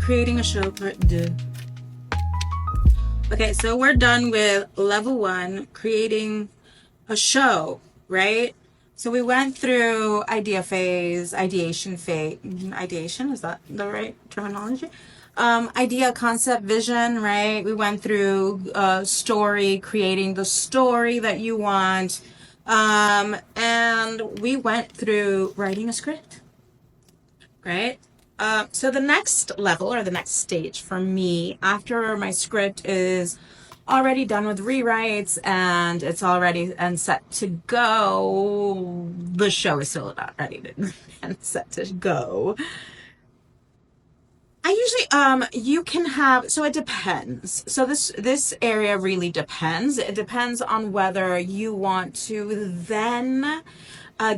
Creating a show part 2. Okay, so we're done with level 1, creating a show, right? So we went through ideation, is that the right terminology? Idea, concept, vision, right? We went through story, creating the story that you want. And we went through writing a script, right? So the next level or the next stage for me after my script is already done with rewrites and it's already and set to go. The show is still not ready to and set to go. I usually you can have, so it depends. So this area really depends. It depends on whether you want to then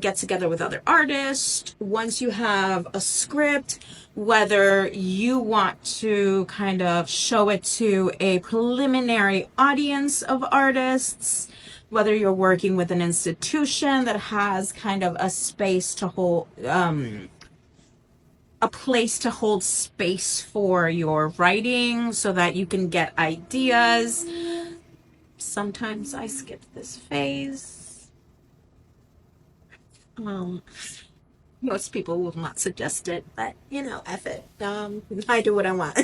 get together with other artists once you have a script, whether you want to kind of show it to a preliminary audience of artists, whether you're working with an institution that has kind of a space to hold a place to hold space for your writing so that you can get ideas. Sometimes I skip this phase. Most people will not suggest it, but F it. I do what I want.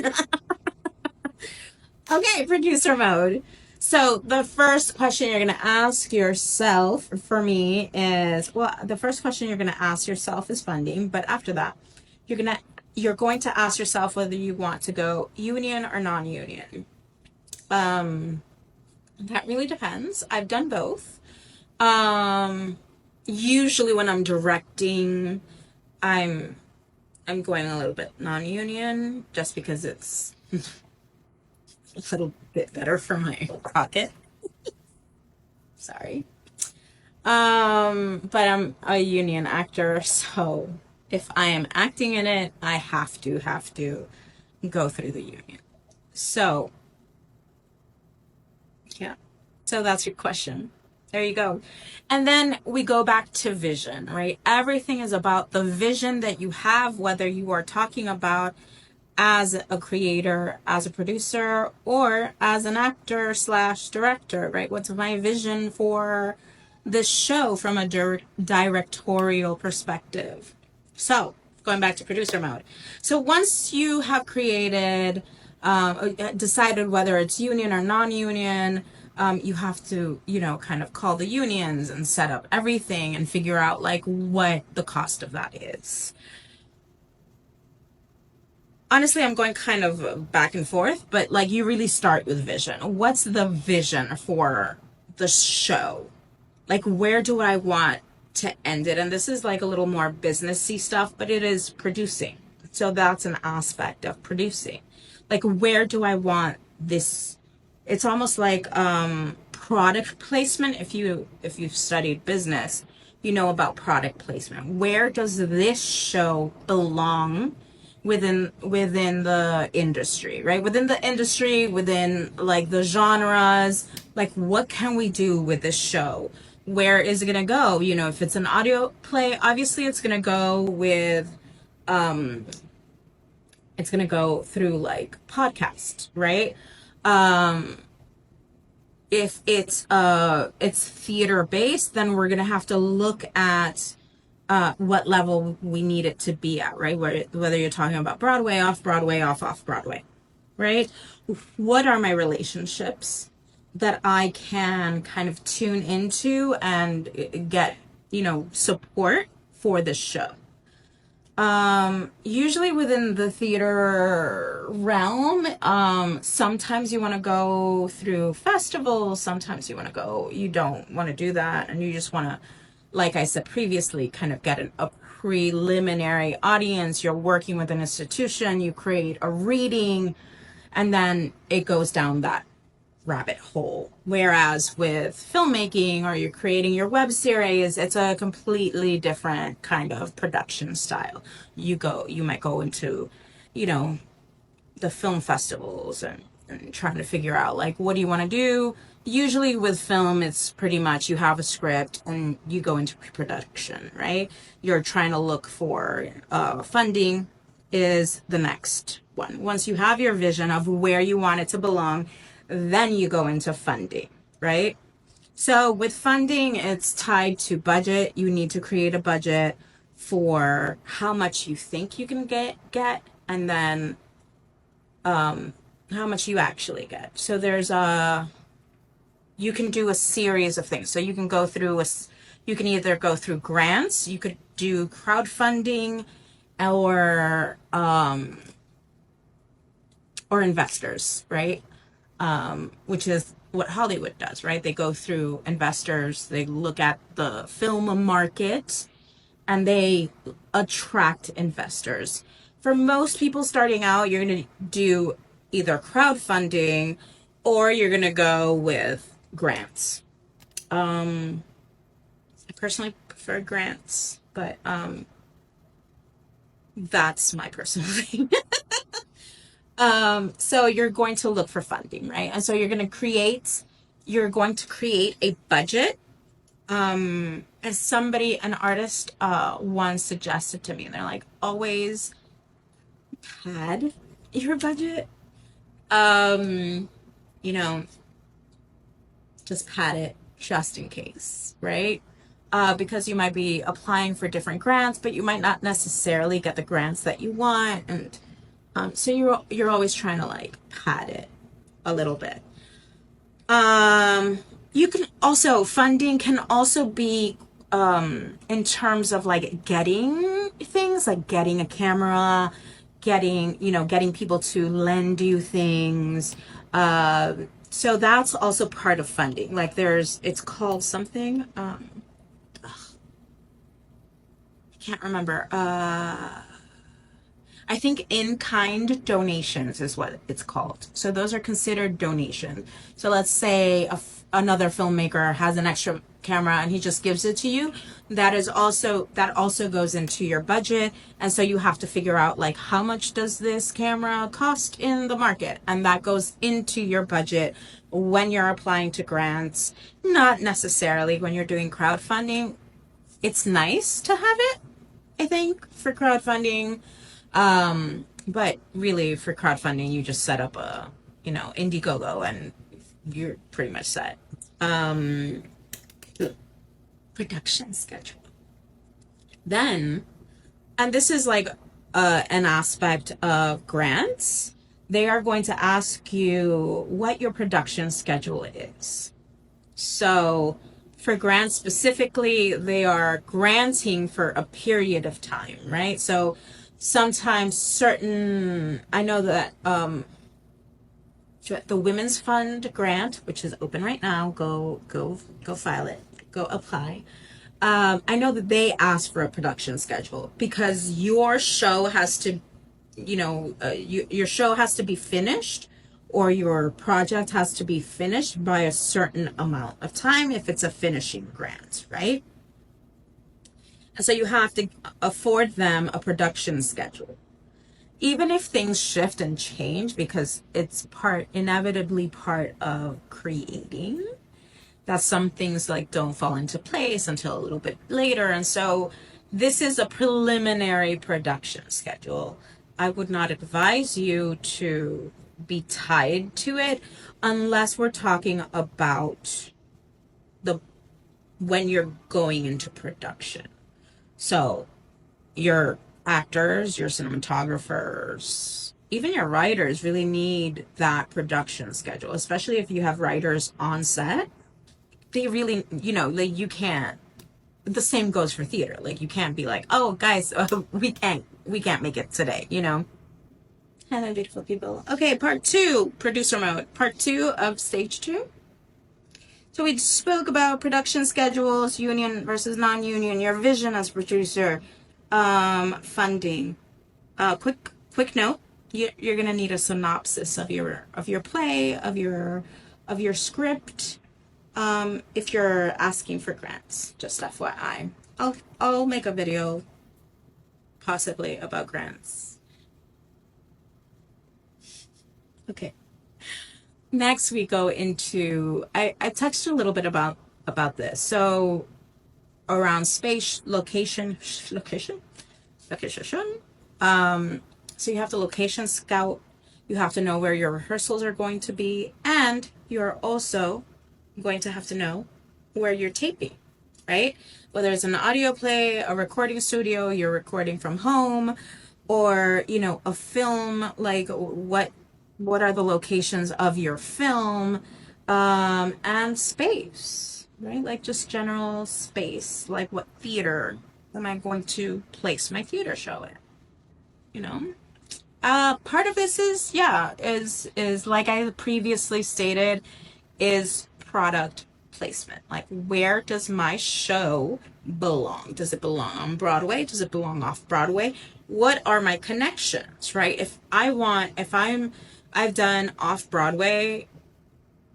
Okay, producer mode. So the first question you're going to ask yourself for me is, the first question you're going to ask yourself is funding, but after that, you're going to ask yourself whether you want to go union or non-union. That really depends. I've done both. Usually when I'm directing, I'm going a little bit non-union just because it's a little bit better for my pocket. Sorry. But I'm a union actor, so if I am acting in it, I have to go through the union. So, yeah. So that's your question. There you go. And then we go back to vision, right? Everything is about the vision that you have, whether you are talking about as a creator, as a producer, or as an actor / director, right? What's my vision for this show from a directorial perspective? So going back to producer mode. So once you have created, decided whether it's union or non-union, you have to, kind of call the unions and set up everything and figure out what the cost of that is. Honestly, I'm going kind of back and forth, but you really start with vision. What's the vision for the show? Where do I want to end it? And this is a little more businessy stuff, but it is producing. So that's an aspect of producing. Where do I want this? It's almost like product placement. If you've studied business, you know about product placement. Where does this show belong within the industry, right? Within the industry, within the genres, what can we do with this show? Where is it going to go? If it's an audio play, obviously it's going to go with, it's going to go through podcast, right? If it's theater based, then we're going to have to look at what level we need it to be at, right? Whether you're talking about Broadway, off Broadway, right? What are my relationships that I can kind of tune into and get, support for this show? Usually within the theater realm, sometimes you want to go through festivals, sometimes you don't want to do that, and you just want to, like I said previously, kind of get a preliminary audience. You're working with an institution, you create a reading, and then it goes down that rabbit hole. Whereas with filmmaking, or you're creating your web series, it's a completely different kind of production style. You might go into, the film festivals and trying to figure out what do you want to do. Usually with film, it's pretty much you have a script and you go into pre-production, right? You're trying to look for funding is the next one. Once you have your vision of where you want it to belong, then you go into funding, right? So with funding, it's tied to budget. You need to create a budget for how much you think you can get, and then how much you actually get. So you can do a series of things. So you can you can either go through grants, you could do crowdfunding, or investors, right? Which is what Hollywood does, right? They go through investors, they look at the film market, and they attract investors. For most people starting out, you're going to do either crowdfunding or you're going to go with grants. I personally prefer grants, but that's my personal thing. So you're going to look for funding, right? And so you're going to create a budget. As an artist, once suggested to me, they're like, always pad your budget. You know, just pad it just in case, right? Because you might be applying for different grants, but you might not necessarily get the grants that you want. And so you're always trying to like pad it a little bit. You can also, funding can also be in terms of like getting things, like getting a camera, getting people to lend you things. So that's also part of funding. Like it's called something, I can't remember. I think in-kind donations is what it's called. So those are considered donations. So let's say another filmmaker has an extra camera and he just gives it to you. That also goes into your budget. And so you have to figure out like, how much does this camera cost in the market? And that goes into your budget when you're applying to grants. Not necessarily when you're doing crowdfunding. It's nice to have it, I think, for crowdfunding. But really for crowdfunding, you just set up a, Indiegogo and you're pretty much set. Production schedule. Then, and this is like an aspect of grants, they are going to ask you what your production schedule is. So for grants specifically, they are granting for a period of time, right? So sometimes I know that the Women's Fund grant, which is open right now, go file it, go apply. I know that they ask for a production schedule because your show has to, your show has to be finished, or your project has to be finished by a certain amount of time if it's a finishing grant, right? And so you have to afford them a production schedule. Even if things shift and change, because it's inevitably part of creating, that some things like don't fall into place until a little bit later. And so this is a preliminary production schedule. I would not advise you to be tied to it unless we're talking about when you're going into production. So your actors, your cinematographers, even your writers really need that production schedule, especially if you have writers on set. They really, like you can't, the same goes for theater. Like you can't be like, oh guys, we can't make it today, Hello, beautiful people. Okay, part 2, producer mode. Part 2 of stage 2. So we spoke about production schedules, union versus non-union, your vision as producer, funding. Quick note: you're gonna need a synopsis of your play, of your script. If you're asking for grants, just FYI. I'll make a video possibly about grants. Okay. Next, we go into, I touched a little bit about this. So around space, location, So you have to location scout, you have to know where your rehearsals are going to be, and you're also going to have to know where you're taping, right? Whether it's an audio play, a recording studio, you're recording from home, or, you know, a film, like what are the locations of your film, and space, right? Like just general space, like what theater am I going to place my theater show in, you know? Part of this is, yeah, is like I previously stated, is product placement. Like, where does my show belong? Does it belong on Broadway? Does it belong off Broadway? What are my connections, right? I've done off Broadway,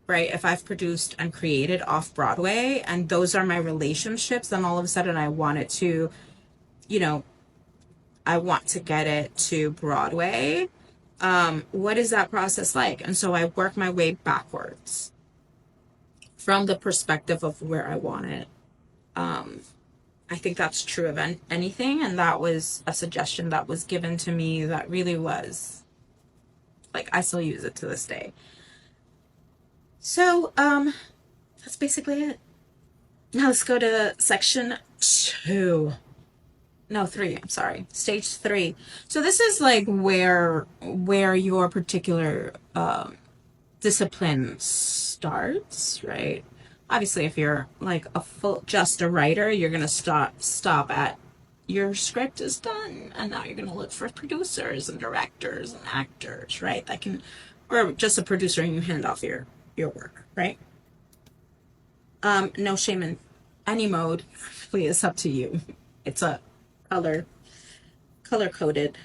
right? If I've produced and created off Broadway and those are my relationships, then all of a sudden I wanted to, you know, I want to get it to Broadway. What is that process like? And so I work my way backwards from the perspective of where I want it. I think that's true of anything. And that was a suggestion that was given to me that really was, like, I still use it to this day. So, that's basically it. Now let's go to section 2. No, 3, I'm sorry. Stage 3. So this is like where your particular discipline starts, right? Obviously, if you're like just a writer, you're gonna stop at your script is done, and now you're gonna look for producers and directors and actors, right? Or just a producer and you hand off your work, right? No shame in any mode. Really, it's up to you. It's a color coded,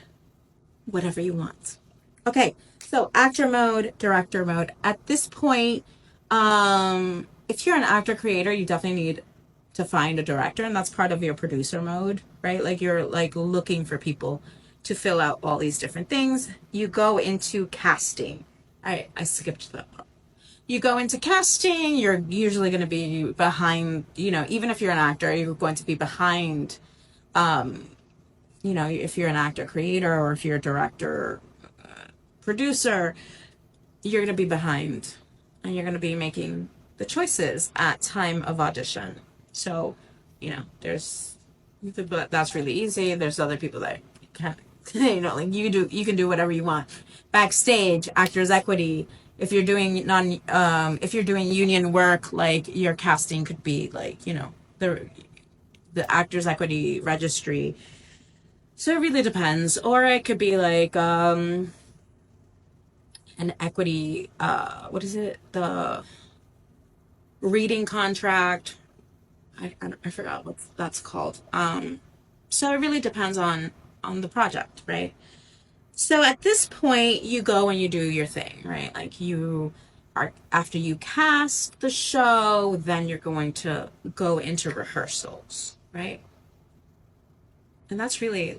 whatever you want. Okay, so actor mode, director mode. At this point, if you're an actor creator, you definitely need to find a director, and that's part of your producer mode, right? Like you're like looking for people to fill out all these different things. You go into casting. I skipped that part. You go into casting, you're usually going to be behind, you know, even if you're an actor, you're going to be behind, you know, if you're an actor creator or if you're a director, producer, you're going to be behind and you're going to be making the choices at time of audition. So, you know, but that's really easy. There's other people that can't, you know, like you can do whatever you want. Backstage, actors equity. If you're doing if you're doing union work, like your casting could be like, you know, the actors equity registry. So it really depends. Or it could be like an equity, what is it? The reading contract. I forgot what that's called. So it really depends on the project, right? So at this point, you go and you do your thing, right? Like after you cast the show, then you're going to go into rehearsals, right? And that's really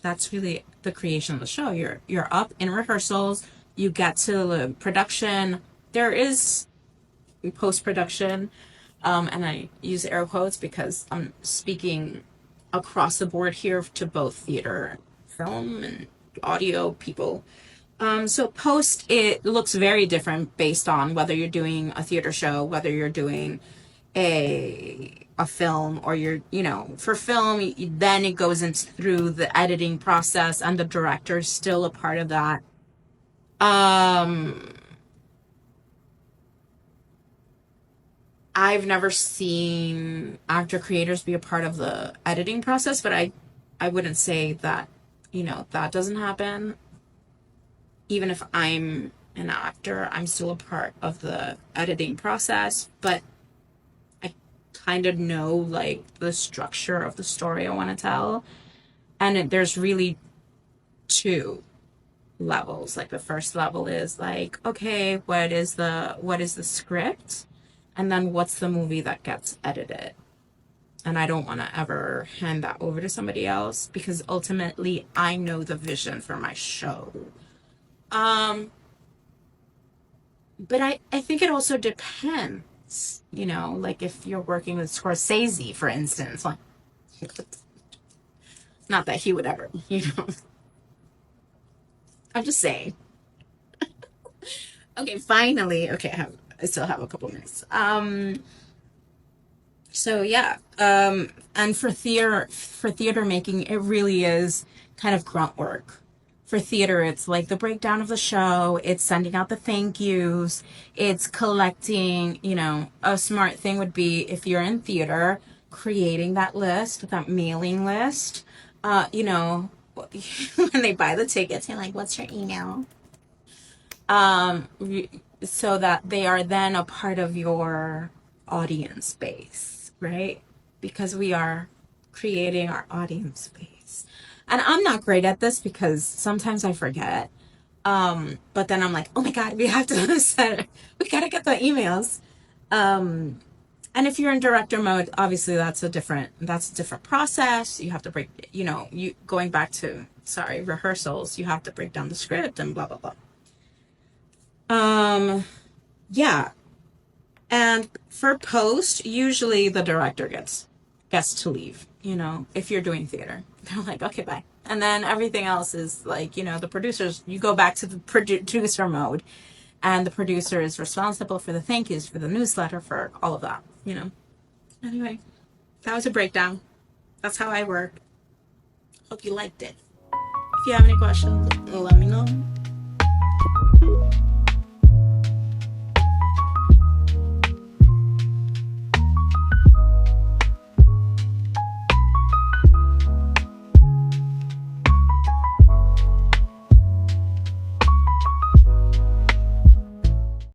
the creation of the show. You're up in rehearsals, you get to the production. There is post-production, and I use air quotes because I'm speaking across the board here to both theater, film, and audio people. So post, it looks very different based on whether you're doing a theater show, whether you're doing a film, or you know, for film, then it goes into through the editing process, and the director is still a part of that. I've never seen actor creators be a part of the editing process, but I wouldn't say that, you know, that doesn't happen. Even if I'm an actor, I'm still a part of the editing process, but I kind of know like the structure of the story I want to tell. And there's really 2 levels. Like the first level is like, okay, what is the script? And then what's the movie that gets edited? And I don't want to ever hand that over to somebody else because ultimately I know the vision for my show. But I think it also depends, you know, like if you're working with Scorsese, for instance, like, not that he would ever, you know, I'm just saying. Okay, finally. Okay, I still have a couple minutes. So yeah, and for theater making, it really is kind of grunt work. For theater, it's like the breakdown of the show, it's sending out the thank yous, it's collecting, a smart thing would be if you're in theater, creating that list, that mailing list. When they buy the tickets, you're like, what's your email? Um, so that they are then a part of your audience base, right? Because we are creating our audience base. And I'm not great at this because sometimes I forget. But then I'm like, oh my God, we have to send, we gotta get the emails. Um, and if you're in director mode, obviously that's a different process. You have to break, you going back to, sorry, rehearsals, you have to break down the script and blah, blah, blah. Um, yeah. And for post, usually the director gets to leave, if you're doing theater. They're like, okay, bye. And then everything else is like, the producers, you go back to the producer mode, and the producer is responsible for the thank yous, for the newsletter, for all of that. Anyway, that was a breakdown. That's how I work. Hope you liked it. If you have any questions, let me know.